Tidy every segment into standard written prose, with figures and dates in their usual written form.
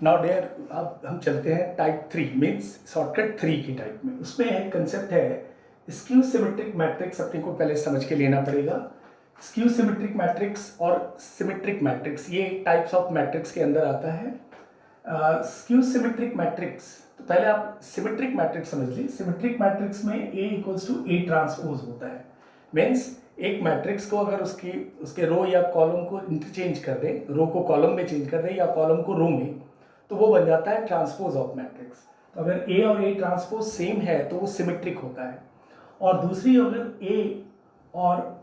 Now dare अब हम चलते हैं टाइप 3 मीन्स शॉर्टकट 3 की टाइप में। उसमें एक कंसेप्ट है स्क्यू सिमेट्रिक मैट्रिक्स, अपने को पहले समझ के लेना पड़ेगा। स्क्यू सिमेट्रिक मैट्रिक्स और सिमेट्रिक मैट्रिक्स ये टाइप्स ऑफ मैट्रिक्स के अंदर आता है। स्क्यू सिमेट्रिक मैट्रिक्स, तो पहले आप सिमेट्रिक मैट्रिक्स समझ लीजिए। सिमेट्रिक मैट्रिक्स में A equals to A transpose होता है। मीन्स एक मैट्रिक्स को अगर उसके रो या कॉलम को इंटरचेंज कर दें, रो को कॉलम में चेंज कर दें या कॉलम को रो में, तो वो बन जाता है ट्रांसपोज ऑफ मैट्रिक्स। तो अगर A और A ट्रांसपोज सेम है तो वो सिमेट्रिक होता है। और दूसरी अगर A और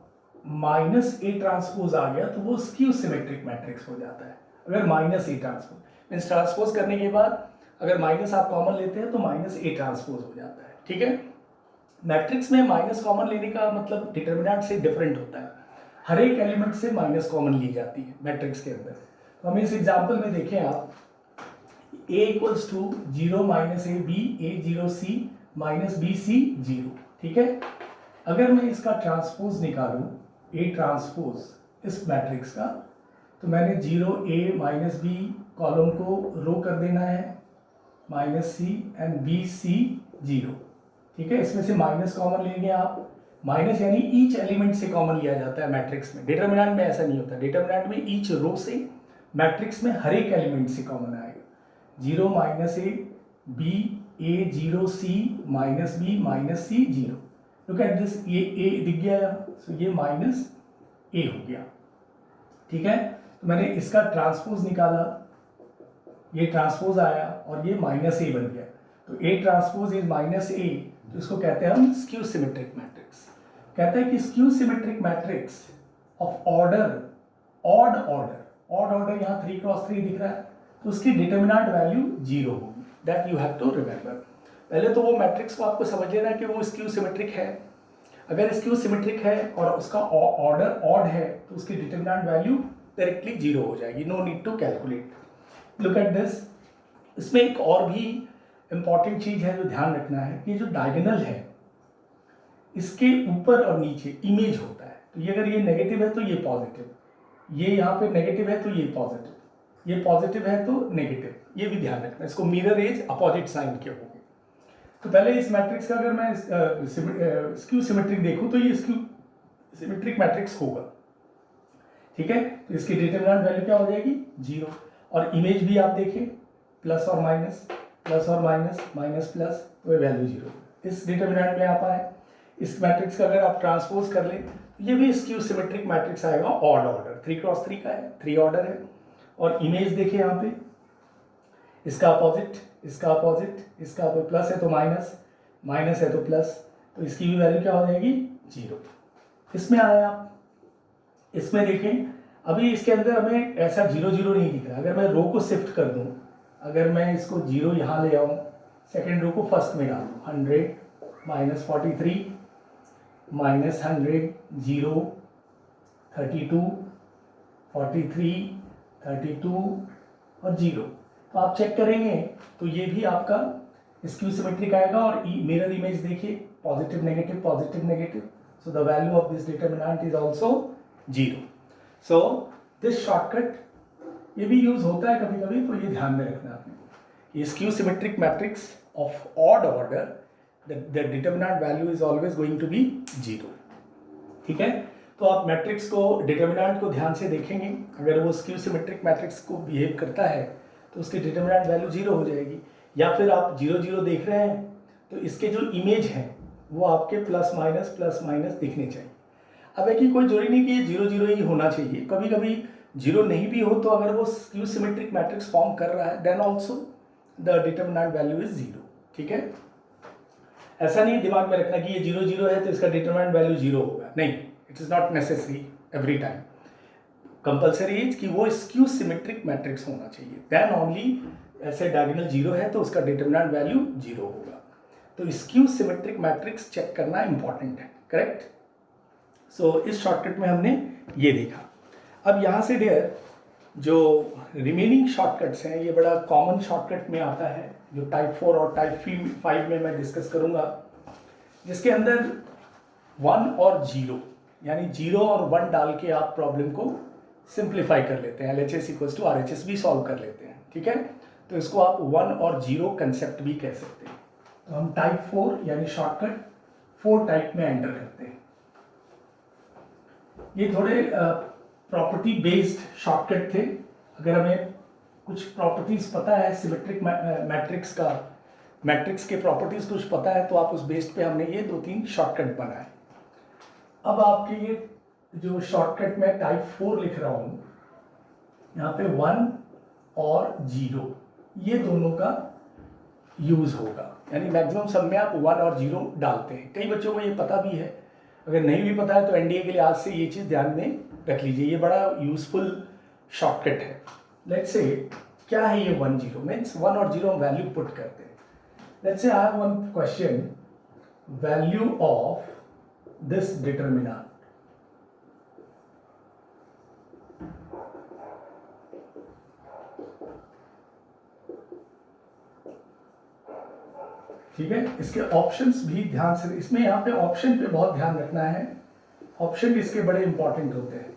माइनस A ट्रांसपोज आ गया तो वो स्क्यू सिमेट्रिक मैट्रिक्स हो जाता है। अगर minus A transpose means transpose करने के बाद अगर माइनस आप कॉमन लेते हैं तो माइनस A ट्रांसपोज हो जाता है। ठीक है, मैट्रिक्स में माइनस कॉमन लेने का मतलब डिटर्मिनेंट से डिफरेंट होता है। हर एक एलिमेंट से माइनस कॉमन ली जाती है मैट्रिक्स के अंदर। तो हम इस एग्जांपल में देखें आप A equals to 0 minus A B A 0 C minus B C 0। ठीक है, अगर मैं इसका ट्रांसपोज निकालूं A ट्रांसपोज इस मैट्रिक्स का, तो मैंने 0 A माइनस बी कॉलम को रो कर देना है minus C and B C 0। ठीक है, इसमें से माइनस कॉमन लेंगे आप। माइनस यानी ईच एलिमेंट से कॉमन लिया जाता है मैट्रिक्स में। डिटर्मिनेंट में ऐसा नहीं होता। डिटर्मिनेंट में ईच रो से, मैट्रिक्स में हर एक एलिमेंट से कॉमन आएगा। 0 minus A B A 0 C minus B minus C 0। Look at this, ये ए दिख गया यहाँ, सो ये माइनस ए हो गया। ठीक है, तो मैंने इसका ट्रांसपोज निकाला, ये ट्रांसपोज आया और ये माइनस ए बन गया। तो ए ट्रांसपोज इज माइनस ए, तो इसको कहते हैं हम स्क्यू सिमेट्रिक मैट्रिक्स। कहते हैं कि skew symmetric matrix of order odd order यहाँ 3 क्रॉस 3 दिख रहा है, तो उसकी डिटर्मिनेंट वैल्यू 0 होगी। That you have to remember. पहले तो वो मैट्रिक्स को आपको समझ लेना है कि वो स्क्यू सिमेट्रिक है। अगर स्क्यू सिमेट्रिक है और उसका ऑर्डर ऑड है तो उसकी डिटर्मिनेंट वैल्यू डायरेक्टली 0 हो जाएगी। No need to calculate. Look at this, इसमें एक और भी इंपॉर्टेंट चीज है जो ध्यान रखना है कि जो डायगोनल है इसके ऊपर और नीचे इमेज होता है। तो ये अगर ये नेगेटिव है तो ये पॉजिटिव, ये यहाँ पे नेगेटिव है तो ये पॉजिटिव, ये पॉजिटिव है तो नेगेटिव, ये भी ध्यान रखना। इसको मिरर एज अपोजिट साइन के होंगे। तो पहले इस मैट्रिक्स का अगर मैं स्क्यू सिमेट्रिक देखूं तो ये स्क्यू सिमेट्रिक मैट्रिक्स होगा। ठीक है, तो इसकी डिटर्मिनेंट वैल्यू क्या हो जाएगी 0। और इमेज भी आप देखें प्लस और माइनस माइनस प्लस, तो ये वैल्यू 0 इस डिटर्मिनेंट में आ पाए। इस मैट्रिक्स का अगर आप ट्रांसपोज कर लें तो ये भी स्क्यू सिमेट्रिक मैट्रिक्स आएगा। ऑड ऑर्डर 3 क्रॉस 3 का है, 3 ऑर्डर है। और इमेज देखिए यहाँ पे, इसका अपोजिट, इसका अपोजिट, इसका प्लस है तो माइनस, माइनस है तो प्लस, तो इसकी भी वैल्यू क्या हो जाएगी 0। इसमें आए आप, इसमें देखें अभी इसके अंदर हमें ऐसा 0 0 नहीं दिख रहा। अगर मैं रो को शिफ्ट कर दूं, अगर मैं इसको 0 यहाँ ले आऊँ, सेकेंड रो को फर्स्ट में डालूँ, 100 माइनस 43 माइनस 100 0 32 43 32 और 0, तो आप चेक करेंगे तो ये भी आपका स्क्यू सिमेट्रिक आएगा। और मिरर इमेज देखिए, positive negative, so the value of this determinant is also 0। So this shortcut ये भी यूज होता है कभी कभी, तो ये ध्यान में रखना आपने। ये skew symmetric matrix of odd order, the determinant value is always going to be 0। ठीक है, तो आप मैट्रिक्स को, डिटर्मिनेंट को ध्यान से देखेंगे। अगर वो स्क्यू सिमेट्रिक मैट्रिक्स को बिहेव करता है तो उसकी डिटर्मिनेंट वैल्यू 0 हो जाएगी। या फिर आप 0 0 देख रहे हैं तो इसके जो इमेज हैं वो आपके प्लस माइनस दिखने चाहिए। अब है कि कोई जरूरी नहीं कि ये 0 0 ही होना चाहिए। कभी कभी 0 नहीं भी हो तो अगर वो स्क्यू सिमेट्रिक मैट्रिक्स फॉर्म कर रहा है then also the determinant value is 0। ठीक है, ऐसा नहीं दिमाग में रखना कि ये 0 0 है तो इसका डिटर्मिनेंट वैल्यू 0 होगा, नहीं, it is not necessary every time. Compulsory is कि वो स्क्यू सिमेट्रिक मैट्रिक्स होना चाहिए, देन ओनली। ऐसे डायगोनल 0 है तो उसका डिटर्मिनेंट वैल्यू 0 होगा। तो स्क्यू सिमेट्रिक मैट्रिक्स चेक करना इंपॉर्टेंट है, करेक्ट। सो इस शॉर्टकट में हमने ये देखा। अब यहाँ से डियर जो रिमेनिंग शॉर्टकट्स हैं, ये बड़ा कॉमन शॉर्टकट में आता है जो टाइप 4 और टाइप 5 में मैं डिस्कस करूँगा, जिसके अंदर 1 और 0 यानी 0 और 1 डाल के आप प्रॉब्लम को सिंप्लीफाई कर लेते हैं। LHS इक्वल्स टू RHS भी सॉल्व कर लेते हैं। ठीक है, तो इसको आप 1 और 0 कंसेप्ट भी कह सकते हैं। तो हम टाइप 4 यानी शॉर्टकट 4 टाइप में एंटर करते हैं। ये थोड़े प्रॉपर्टी बेस्ड शॉर्टकट थे। अगर हमें कुछ प्रॉपर्टीज पता है सिमेट्रिक मैट्रिक्स का, मैट्रिक्स के प्रॉपर्टीज कुछ पता है, तो आप उस बेस्ड पे हमने ये 2-3 शॉर्टकट बनाए। अब आपके ये जो शॉर्टकट में टाइप 4 लिख रहा हूँ, यहाँ पे 1 और 0 ये दोनों का यूज होगा, यानी मैक्सिमम सब में आप 1 और 0 डालते हैं। कई बच्चों को ये पता भी है, अगर नहीं भी पता है तो एनडीए के लिए आज से ये चीज़ ध्यान में रख लीजिए, ये बड़ा यूजफुल शॉर्टकट है। लेट्स से क्या है ये 1 0 मीन्स 1 और 0 हम वैल्यू पुट करते हैं। Let's say I have one question, value of this determinant, ठीक है। इसके ऑप्शंस भी ध्यान से, इसमें यहाँ पे ऑप्शन पे बहुत ध्यान रखना है, ऑप्शन भी इसके बड़े इंपॉर्टेंट होते हैं।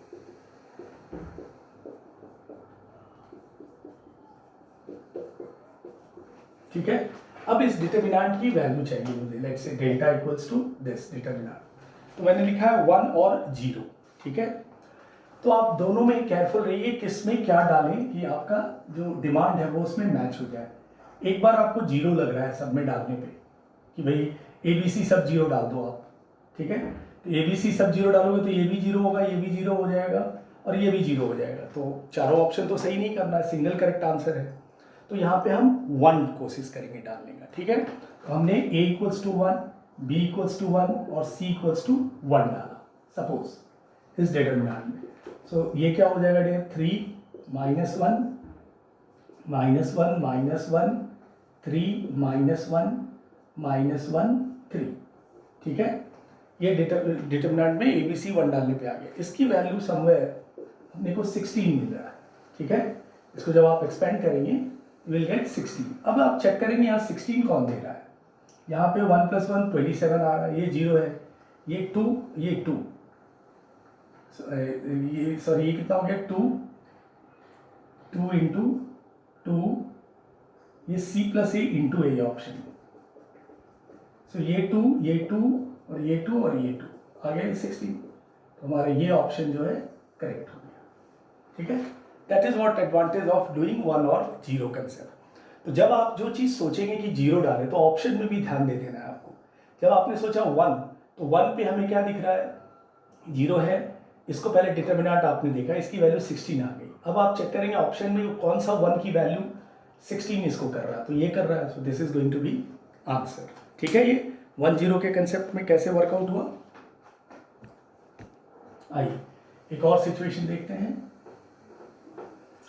ठीक है, अब इस डिटरमिनेंट की वैल्यू चाहिए मुझे, let's say delta equals to this determinant. तो मैंने लिखा है 1 और 0, ठीक है। तो आप दोनों में केयरफुल रहिए किस में क्या डालें कि आपका जो डिमांड है वो उसमें मैच हो जाए। एक बार आपको 0 लग रहा है सब में डालने पे कि भाई ABC सब 0 डाल दो आप, ठीक है। तो ABC सब 0 डालोगे तो ये भी 0 होगा, ये भी 0 हो जाएगा और ये भी 0 हो जाएगा। तो चारों ऑप्शन तो सही नहीं करना है, सिंगल करेक्ट आंसर है। तो यहाँ पे हम 1 कोशिश करेंगे डालने का, ठीक है। तो हमने A equals to 1, B equals to 1 और C इक्वल्स टू 1 डाला सपोज इस डिटरमिनेंट में। सो ये क्या हो जाएगा dear, 3 minus 1 minus 1 minus 1 3 minus 1 minus 1 3, ठीक है। ये डिटरमिनेंट में ABC 1 डालने पे आ गया। इसकी वैल्यू समवेयर अपने को 16 मिल रहा है, ठीक है। इसको जब आप एक्सपेंड करेंगे विल गेट 16। अब आप चेक करेंगे यहाँ 16 कौन दे रहा है, यहाँ पे 1 + 1 27 आ रहा है, ये 0 है, ये 2 ये 2, ये सॉरी ये कितना हो गया 2 2 इंटू 2, ये C+A इंटू A ऑप्शन। सो ये 2 ये 2 और ये 2 और ये 2 आ गया ये 16। तो हमारा ये ऑप्शन जो है करेक्ट हो गया, ठीक है। That is what advantage of doing 1 और 0 कंसेप्ट। तो जब आप जो चीज़ सोचेंगे कि 0 डालें तो ऑप्शन में भी ध्यान दे देना है आपको। जब आपने सोचा 1 तो 1 पे हमें क्या दिख रहा है, 0 है। इसको पहले डिटरमिनेंट आपने देखा, इसकी वैल्यू 16 आ गई। अब आप चेक करेंगे ऑप्शन में कौन सा 1 की वैल्यू 16 इसको कर रहा है, तो ये कर रहा है। So this is going to be answer, ठीक है। ये 1 0 के कंसेप्ट में कैसे वर्कआउट हुआ। आइए एक और सिचुएशन देखते हैं।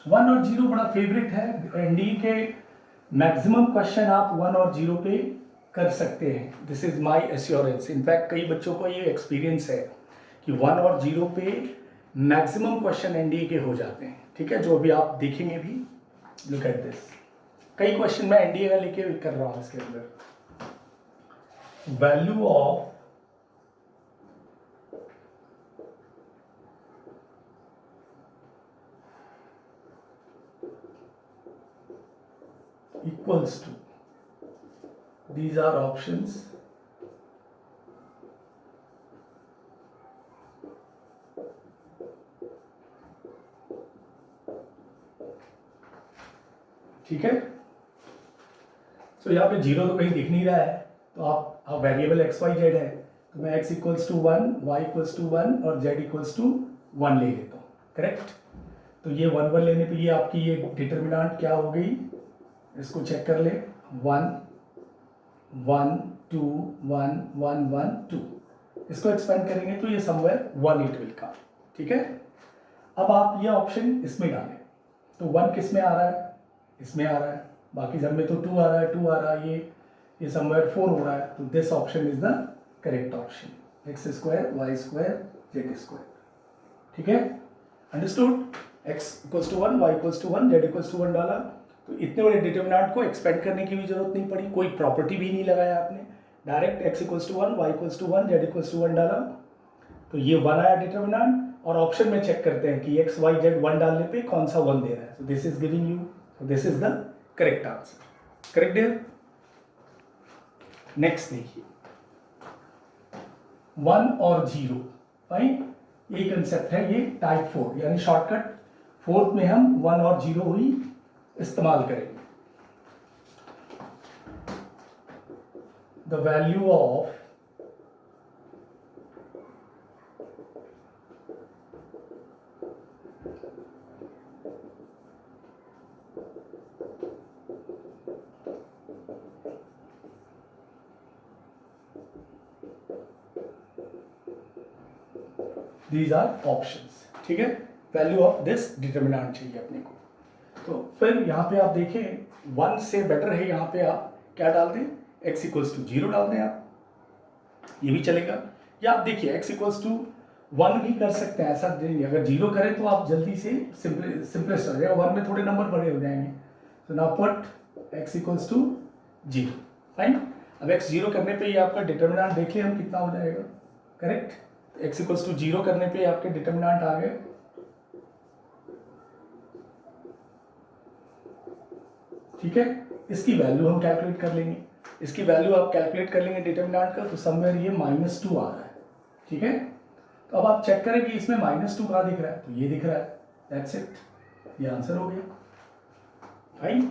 1 और 0 बड़ा फेवरेट है एनडीए के, मैक्सिमम क्वेश्चन आप 1 और 0 पे कर सकते हैं, this is my assurance. In fact कई बच्चों को ये एक्सपीरियंस है कि 1 और 0 पे मैक्सिमम क्वेश्चन एनडीए के हो जाते हैं, ठीक है। जो अभी आप देखेंगे भी, लुक एट दिस, कई क्वेश्चन मैं एनडीए का लेके कर रहा हूँ। इसके अंदर value of equals to, these are options, ठीक है। सो यहाँ पे 0 तो कहीं दिख नहीं रहा है, तो आप वेरिएबल XY Z है, तो मैं x equals to 1 y equals to 1 और z इक्वल्स टू 1 ले लेता हूँ, करेक्ट। तो ये 1 1 लेने पे ये आपकी ये डिटरमिनेंट क्या हो गई, इसको चेक कर ले, 1 1 2 1 1 1 2, इसको एक्सपेंड करेंगे तो ये समवेयर 1 इट विल कम, ठीक है। अब आप ये ऑप्शन इसमें डालें, तो 1 किस में आ रहा है, इसमें आ रहा है, बाकी सब में तो 2 आ रहा है 2 आ रहा है, ये समवेयर 4 हो रहा है। तो this option is the correct option, x square y square z square, ठीक है। Understood, x equals to 1 y equals to 1 z equals to 1 डाला, तो इतने बड़े डिटरमिनेंट को एक्सपेंड करने की भी जरूरत नहीं पड़ी, कोई प्रॉपर्टी भी नहीं लगाया आपने, direct x equals to 1 y equals to 1 z equals to 1 डाला, तो ये 1 आया डिटरमिनेंट। और ऑप्शन में चेक करते हैं कि x y z 1 डालने पे कौन सा 1 दे रहा है, so this is giving you, so this is the correct answer. Correct dear. Next देखिए 1 और 0, फाइन, ये कंसेप्ट है, ये टाइप 4 यानी शॉर्टकट 4th में हम 1 और 0 ही इस्तेमाल करेंगे। The value of these are options, ठीक है। वैल्यू ऑफ दिस डिटर्मिनेंट चाहिए अपने को। तो फिर यहाँ पे आप देखें 1 से बेटर है, यहाँ पे आप क्या डाल दें, x इक्वल्स टू 0 डाल दें आप, ये भी चलेगा। या आप देखिए x इक्वल्स टू 1 भी कर सकते हैं, ऐसा नहीं, अगर 0 करें तो आप जल्दी से सिंपलेस्ट हो जाएगा, 1 में थोड़े नंबर बड़े हो जाएंगे। तो now put x equals to 0, fine. अब x 0 करने पे ये आपका डिटर्मिनेंट देखिए हम कितना हो जाएगा, करेक्ट। x इक्वल्स टू 0 करने पे आपके डिटर्मिनेंट आ गए, ठीक है। इसकी वैल्यू हम कैलकुलेट कर लेंगे, इसकी वैल्यू आप कैलकुलेट कर लेंगे डिटर्मिनेंट का, तो समवेयर ये -2 आ रहा है, ठीक है। तो अब आप चेक करें कि इसमें -2 कहाँ दिख रहा है, तो ये दिख रहा है, दैट्स इट, ये आंसर हो गया, राइट।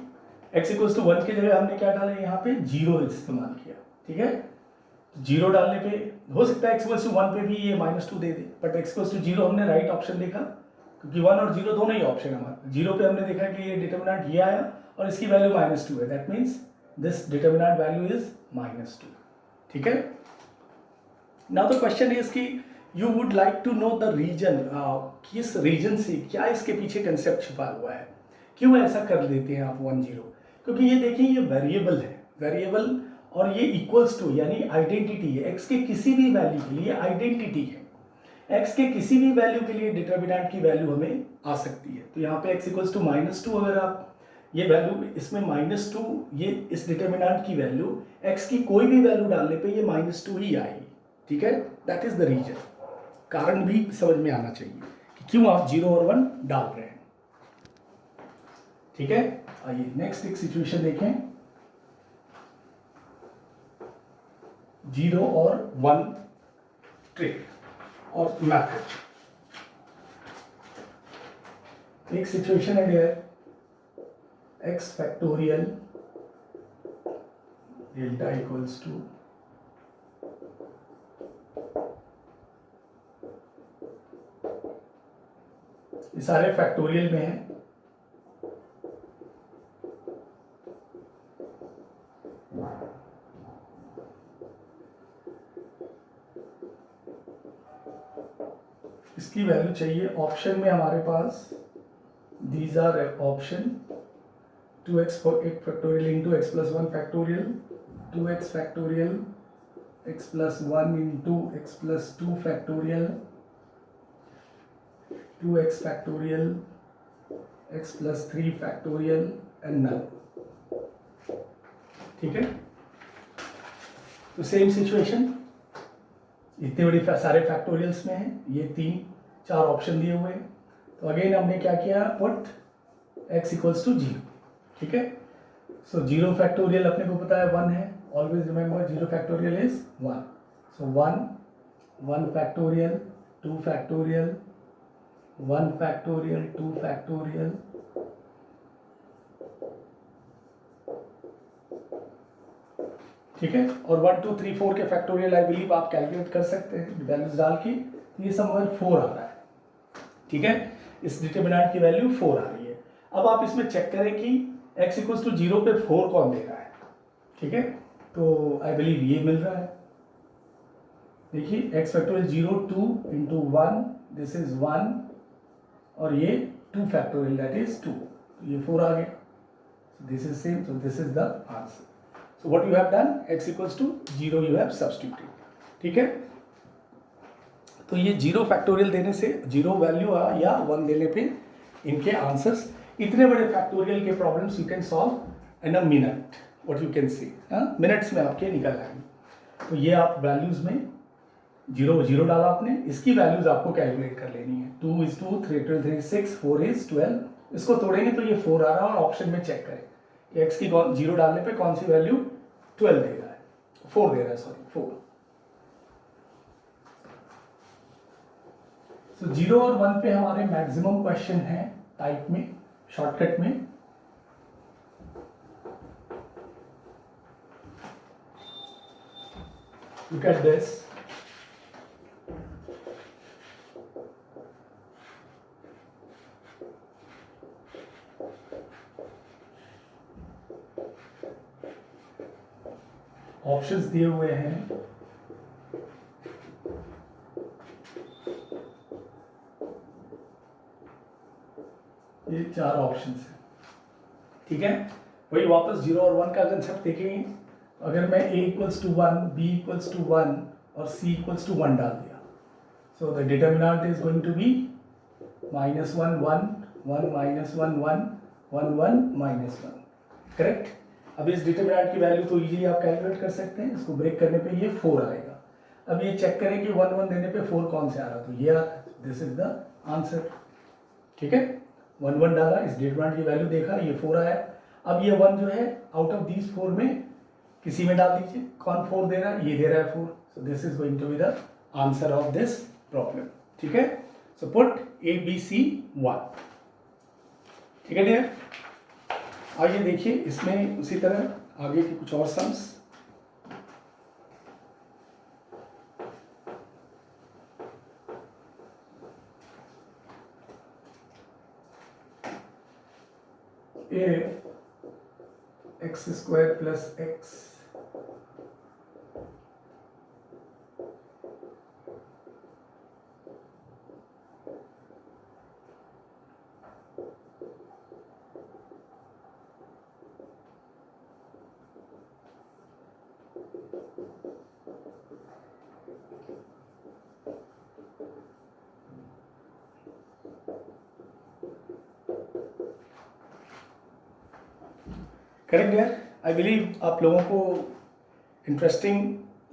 x इक्वल्स टू 1 की जगह हमने क्या डाला, यहाँ पे 0 इस्तेमाल किया, ठीक है। 0 डालने पे हो सकता है x इक्वल्स टू 1 पे भी ये -2 दे दे, बट x इक्वल्स टू 0 हमने राइट ऑप्शन देखा, क्योंकि 1 और 0 दोनों ही ऑप्शन हमारे। 0 पे हमने देखा कि ये डिटर्मिनेंट ये आया और इसकी वैल्यू -2 है, that means this determinant value is -2, ठीक है। नाउ द क्वेश्चन इज कि you would like to know the reason, किस रीजन से, क्या इसके पीछे कंसेप्ट छुपा हुआ है, क्यों ऐसा कर देते हैं आप 1 0, क्योंकि ये देखिए ये वेरिएबल है, वेरिएबल, और ये इक्वल्स टू यानी आइडेंटिटी है, x के किसी भी वैल्यू के लिए आइडेंटिटी है, x के किसी भी वैल्यू के लिए डिटर्मिनेंट की वैल्यू हमें आ सकती है। तो यहाँ पे x इक्वल्स टू -2, अगर आप ये वैल्यू इसमें -2, ये इस डिटर्मिनेंट की वैल्यू x की कोई भी वैल्यू डालने पे ये -2 ही आएगी, ठीक है। दैट इज द रीजन, कारण भी समझ में आना चाहिए कि क्यों आप 0 और 1 डाल रहे हैं, ठीक है। आइए नेक्स्ट एक सिचुएशन देखें, 0 और 1 ट्रिक और मैथड। एक सिचुएशन है dear, x factorial delta equals to ये सारे फैक्टोरियल में है, इसकी वैल्यू चाहिए। ऑप्शन में हमारे पास these are option 2x factorial into x plus 1 factorial, 2x factorial x plus 1 into x plus 2 factorial, 2x factorial x plus 3 factorial and null, ठीक है। तो सेम सिचुएशन, इतने बड़ी सारे फैक्टोरियल्स में है, ये 3-4 ऑप्शन दिए हुए हैं। तो अगेन हमने क्या किया, पुट x इक्वल्स टू 0, ठीक है। सो 0 फैक्टोरियल अपने को पता है 1 है, always remember 0 factorial is 1। So 1 factorial, 2 factorial, 1 factorial, 2 factorial, ठीक है। और 1 2 3 4 के फैक्टोरियल आई बिलीव आप कैलकुलेट कर सकते हैं वैल्यूज डाल के, तो ये समवेयर 4 आ रहा है, ठीक है। इस डिटर्मिनेंट की वैल्यू 4 आ रही है। अब आप इसमें चेक करें कि x इक्वल्स टू 0 पे 4 कौन दे रहा है, ठीक है। तो आई बिलीव ये मिल रहा है, देखिए x factorial 0 2 into 1, this is 1, और ये 2 फैक्टोरियल दैट इज 2, ये 4 आ गया, this is same, so this is the answer. So what you have done, x equals to 0 you have substituted, ठीक है। तो ये 0 फैक्टोरियल देने से 0 वैल्यू या 1 देने पे इनके आंसर्स, इतने बड़े फैक्टोरियल के problems you can solve in a minute, what you can see, minutes में आपके निकल आएंगे। तो ये आप वैल्यूज में 0 डाला आपने, इसकी वैल्यूज आपको कैलकुलेट कर लेनी है। 2 is 2, 3 2 3 6, 4 is 12, इसको तोड़ेंगे तो ये 4 आ रहा है, और ऑप्शन में चेक करें एक्स की 0 डालने पे कौन सी वैल्यू 12 दे रहा है, 4 दे रहा है, सॉरी 4। तो 0 और 1 पे हमारे मैक्सिमम क्वेश्चन है टाइप में, शॉर्टकट में। Look at this. ऑप्शंस दिए हुए हैं, ये 4 ऑप्शंस हैं, ठीक है। वही वापस 0 और 1 का कंसेप्ट देखेंगे। अगर मैं a equals to 1, b equals to 1 और c इक्वल्स टू 1 डाल दिया, so the determinant is going to be -1 1 1 -1 1 1 1 -1, correct. अब इस डिटर्मिनेंट की वैल्यू तो इजीली आप कैलकुलेट कर सकते हैं। इसको ब्रेक करने पे ये 4 आएगा। अब ये चेक करें कि 1 1 देने पे 4 कौन से आ रहा, तो ये आ रहा है, दिस इज द आंसर, ठीक है। 1 1 डाला, इस डिटर्मिनेंट की वैल्यू देखा, ये 4 आया। अब ये 1 जो है आउट ऑफ दीज 4 में किसी में डाल दीजिए, कौन 4 दे रहा है, ये दे रहा है 4, so this is going to be the answer of this problem, ठीक है। So put A B C 1, ठीक है डियर। आइए देखिए इसमें उसी तरह आगे की कुछ और sums. x square plus x correct यार। आई बिलीव आप लोगों को इंटरेस्टिंग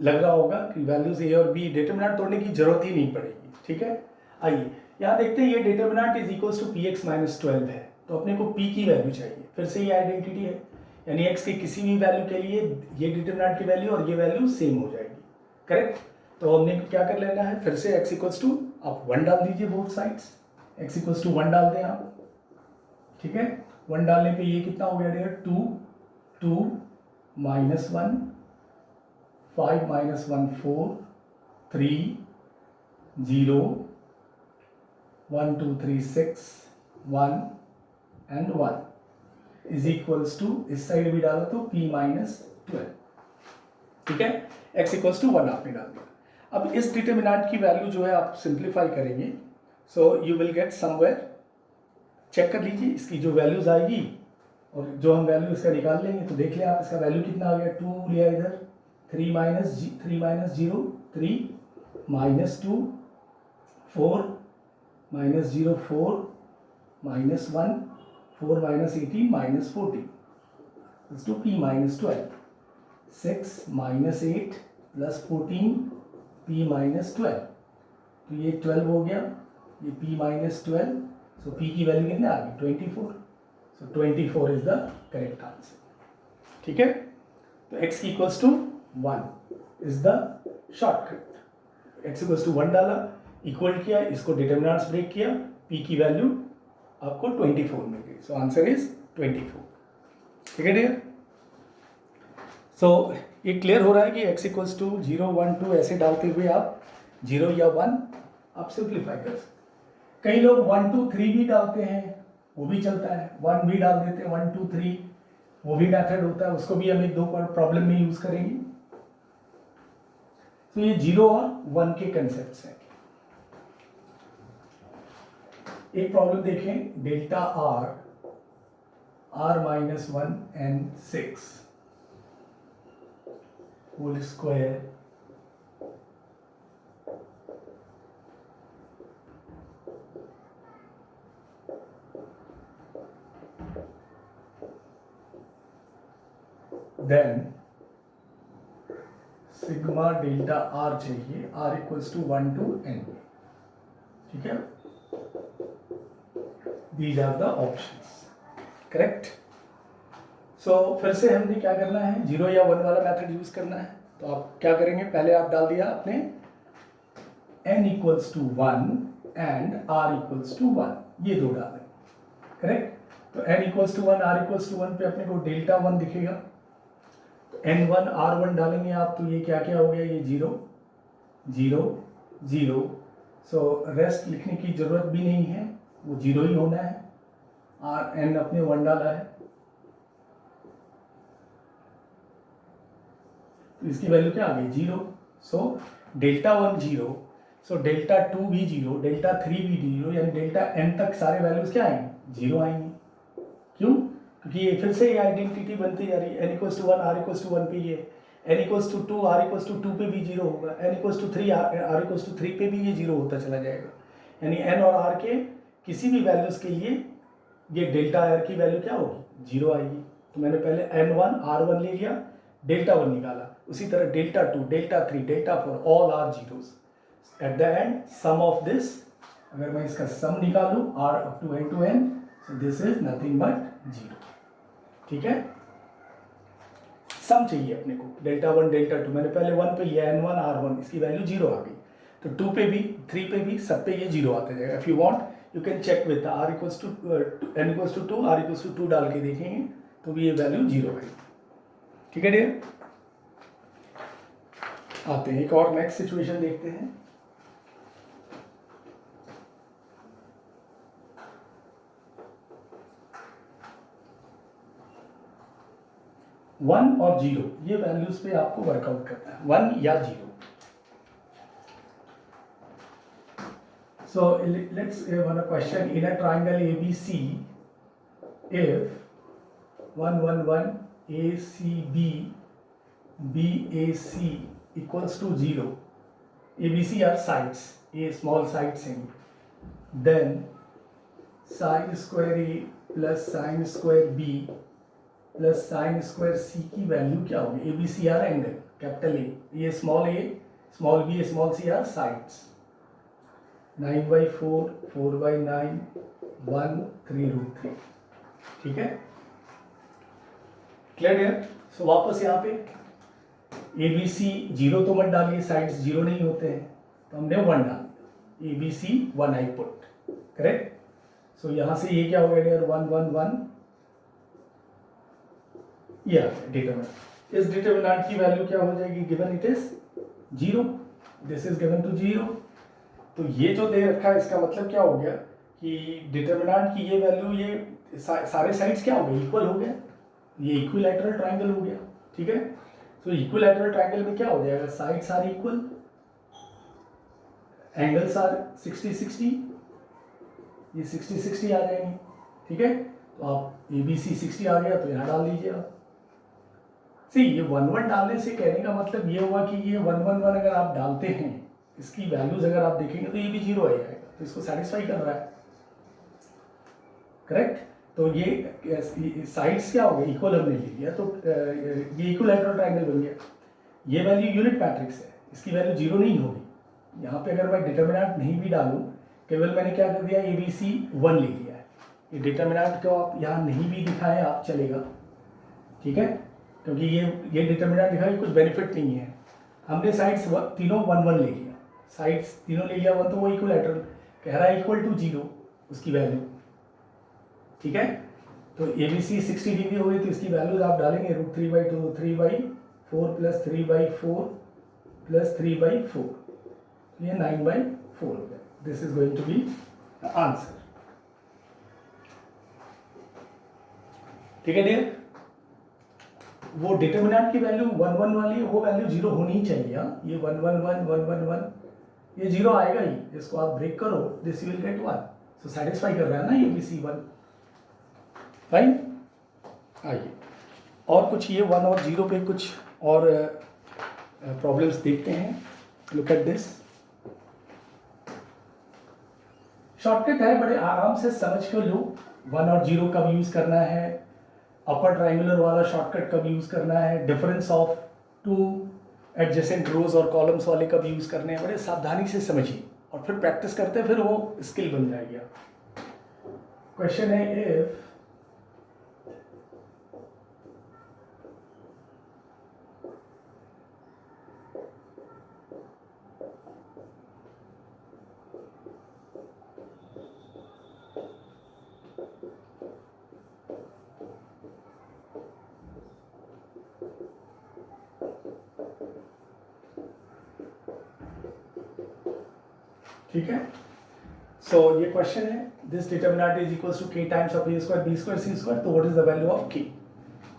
लग रहा होगा कि वैल्यूज ए और बी डिटर्मिनेंट तोड़ने की जरूरत ही नहीं पड़ेगी, ठीक है। आइए यहाँ देखते हैं, ये determinant is equals to P X minus 12 है, तो अपने को p की वैल्यू चाहिए। फिर से ये आइडेंटिटी है, यानी x की किसी भी वैल्यू के लिए ये डिटर्मिनेंट की वैल्यू और ये वैल्यू सेम हो जाएगी, करेक्ट। तो हमने क्या कर लेना है, फिर से x इक्वल्स टू, आप 1 डाल दीजिए both sides, x equals to 1 डाल दें आप, ठीक है। 1 डालने पे ये कितना हो गया dear, 2 2 -1 5 -1 4 3 0 1 2 3 6 1 and 1 is equals to, इस साइड भी डालो तो p -12, ठीक है। x इक्वल्स टू 1 आपने डाल दिया। अब इस डिटर्मिनेंट की वैल्यू जो है आप सिंप्लीफाई करेंगे, so you will get somewhere, check कर लीजिए इसकी जो वैल्यूज आएगी और जो हम वैल्यू इसका निकाल लेंगे, तो देख लें आप इसका वैल्यू कितना आ गया, 2 लिया इधर, 3 -0 3 -2 4 -0 4 -1 4 -18 -14 is to p -12, 6 -8 plus 14 p -12, तो ये 12 हो गया, ये p -12, सो p की वैल्यू कितनी आ गई 24, so 24 is the correct answer, ठीक है। तो x equals to 1 is the shortcut. x equals to 1 डाला, इक्वल किया, इसको डिटर्मिनेंट्स ब्रेक किया, p की वैल्यू आपको 24 मिल गई, सो आंसर इज 24, ठीक है डियर। सो ये क्लियर हो रहा है कि x इक्वल्स टू 0 1 2 ऐसे डालते हुए आप 0 या 1 आप सिंप्लीफाई कर सकते। कई लोग 1 2 3 भी डालते हैं, वो भी चलता है, 1 भी डाल देते हैं 1 2 3, वो भी मेथड होता है, उसको भी हम एक दो प्रॉब्लम में यूज करेंगे। तो ये 0 और 1 के कंसेप्ट हैं। एक प्रॉब्लम देखें, delta r -1 and 6 whole square then sigma delta r चाहिए, r equals to 1 to n, ठीक है। These are the options, correct. फिर से हमने क्या करना है, 0 या 1 वाला मेथड यूज करना है। तो आप क्या करेंगे, पहले आप डाल दिया आपने n equals to 1 and r equals to 1, ये दो डालें, करेक्ट। तो n equals to 1 r equals to 1 पे अपने को डेल्टा 1 दिखेगा, तो n1 r1 डालेंगे आप, तो ये क्या क्या हो गया, ये 0 0 0। सो रेस्ट लिखने की जरूरत भी नहीं है, वो 0 ही होना है। n अपने 1 डाला है, तो इसकी वैल्यू क्या आ गई, 0। सो डेल्टा 1 0, सो डेल्टा 2 भी 0, डेल्टा 3 भी 0, यानी डेल्टा n तक सारे वैल्यूज क्या आएंगे, 0 आएंगे। क्यों, क्योंकि ये फिर से ये आइडेंटिटी बनती जा रही है, n equals to 1 r equals to 1 पे ये, n equals to 2 r equals to 2 पे भी 0 होगा, n equals to 3 r equals to 3 पे भी ये 0 होता चला जाएगा। यानी n और r के किसी भी वैल्यूज के लिए ये डेल्टा r की वैल्यू क्या होगी, 0 आएगी। तो मैंने पहले n1 r1 ले लिया, डेल्टा 1 निकाला, उसी तरह delta 2 delta 3 delta 4 all are zeros. At the end sum of this, अगर मैं इसका सम निकालूं r up to n, so this is nothing but 0। ठीक है, सम चाहिए अपने को, डेल्टा 1 डेल्टा 2, मैंने पहले 1 पे लिया n1 r1, इसकी वैल्यू 0 आ गई, तो 2 पे भी 3 पे भी सब पे ये 0 आता जाएगा। If you want you can check with r equals to n equals to 2 r equals to 2 डाल के देखेंगे तो भी ये वैल्यू 0 आएगी। ठीक है डियर, आते हैं एक और नेक्स्ट सिचुएशन देखते हैं। वन और 0 ये वैल्यूज पे आपको वर्कआउट करना है, 1 या 0। So let's one question, in a triangle ABC if 1 1 1 ACB BAC equals to 0, ABC are sides, A small sides in, then sin square A plus sin square B plus sine square C की value क्या होगी, ABC are angle capital A, ये small a small b small c are sides, 9/4 4/9 1 3√3। ठीक है, clear है। सो वापस यहाँ पे ABC 0 तो मत डालिए, साइड्स 0 नहीं होते हैं, तो हमने 1 डाल दिया, ABC 1 आई पुट, करेक्ट। सो यहाँ से ये क्या हो गया डियर, 1 1 1, या डिटरमिनेंट, इस डिटरमिनेंट की वैल्यू क्या हो जाएगी, given it is 0, this is given to 0। तो ये जो दे रखा है इसका मतलब क्या हो गया कि डिटरमिनेंट की ये वैल्यू, ये सारे साइड्स क्या हो गए, इक्वल हो गया, ये इक्विलैटरल ट्रायंगल हो गया। ठीक है, तो इक्विलैटरल ट्रायंगल में क्या हो जाएगा, sides are equal, angles are 60 60, ये 60 60 आ जाएंगे। ठीक है, तो आप ABC 60 आ गया तो यहाँ डाल दीजिए आप। सी ये 1 1 डालने से कहने का मतलब ये हुआ कि ये 1 1 1 अगर आप डालते हैं, इसकी वैल्यूज अगर आप देखेंगे तो ये भी 0 आ जाएगा, तो इसको सेटिस्फाई कर रहा है, करेक्ट। तो ये साइड्स क्या हो गए, इक्वल हमने ले लिया, तो ये इक्विलैटरल ट्रायंगल बन गया। ये वैल्यू यूनिट मैट्रिक्स है, इसकी वैल्यू 0 नहीं होगी। यहाँ पे अगर मैं डिटरमिनेंट नहीं भी डालूँ, केवल मैंने क्या कर दिया, ABC 1 ले लिया है, ये डिटरमिनेंट को आप यहाँ नहीं भी दिखाएं आप चलेगा। ठीक है, क्योंकि ये डिटरमिनेंट दिखा, कुछ बेनिफिट नहीं है। हमने साइड्स तीनों 1 1 ले लिया, साइड्स तीनों ले लिया 1, तो वो इक्विलैटरल कह रहा है इक्वल टू 0 उसकी वैल्यू। ठीक है, तो ABC 60 डिग्री हो गई, तो इसकी वैल्यूज आप डालेंगे √3/2 3/4 प्लस 3/4 प्लस 3/4, ये 9/4 हो गया। This is going to be the answer. ठीक है डियर, वो डिटरमिनेंट की वैल्यू 1 1 वाली, वो वैल्यू 0 होनी चाहिए। ये 1 1 1 1 1 1 ये 0 आएगा ही, इसको आप ब्रेक करो, this you will gate 1। So satisfy कर रहा है ना ABC 1, फाइन। आइए और कुछ ये 1 और 0 पे कुछ और प्रॉब्लम्स देखते हैं। लुक एट दिस, शॉर्टकट है, बड़े आराम से समझ कर लो 1 और 0 कब यूज करना है, अपर ट्राइंगुलर वाला शॉर्टकट कब यूज करना है, डिफरेंस ऑफ 2 एडजेसेंट रोज और कॉलम्स वाले कब यूज करने हैं, बड़े सावधानी से समझिए और फिर प्रैक्टिस करते हैं, फिर वो स्किल बन जाएगी। क्वेश्चन है, इफ ठीक है, सो ये क्वेश्चन है, this determinant is equals to k times of a square b square c square, तो what is the value of k?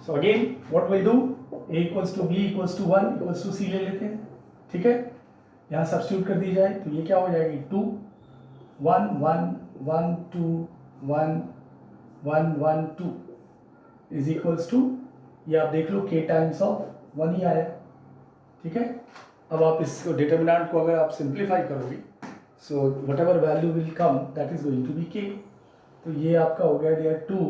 So again what will do, a equals to b equals to 1 equals to c ले लेते हैं, ठीक है, यहाँ substitute कर दी जाए तो ये क्या हो जाएगी 2 1 1 1 2 1 1 1 2 इज इक्वल्स टू, ये आप देख लो k टाइम्स ऑफ 1 ही आया, ठीक है। अब आप इसको डिटर्मिनेंट को अगर आप सिंप्लीफाई करोगे, so whatever value will come that is going to be k, तो ये आपका हो गया डियर 2,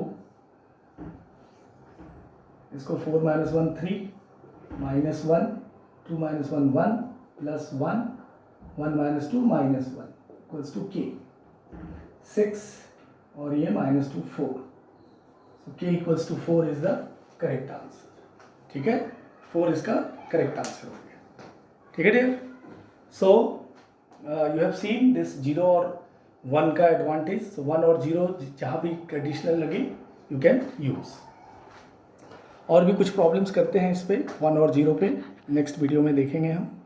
इसको 4 minus 1 3 minus 1 2 minus 1 1 plus 1 1 minus 2 minus 1 equals to k 6 और ये minus 2 4, so k equals to 4 is the correct answer, ठीक है, 4 इसका करेक्ट आंसर हो गया, ठीक है dear. So you have seen this 0 और 1 का एडवांटेज, 1 और 0 जहाँ भी कंडीशनल लगे यू कैन यूज़। और भी कुछ प्रॉब्लम्स करते हैं इस पे 1 और 0 पे, नेक्स्ट वीडियो में देखेंगे हम।